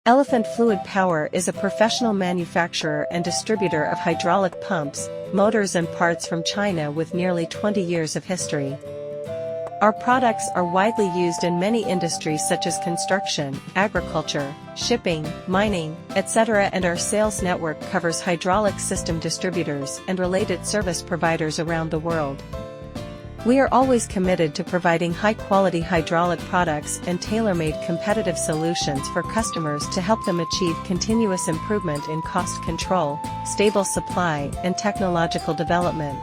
Elephant Fluid Power is a professional manufacturer and distributor of hydraulic pumps, motors and parts from China with nearly 20 years of history. Our products are widely used in many industries such as construction, agriculture, shipping, mining, etc., and our sales network covers hydraulic system distributors and related service providers around the world. We are always committed to providing high-quality hydraulic products and tailor-made competitive solutions for customers to help them achieve continuous improvement in cost control, stable supply, and technological development.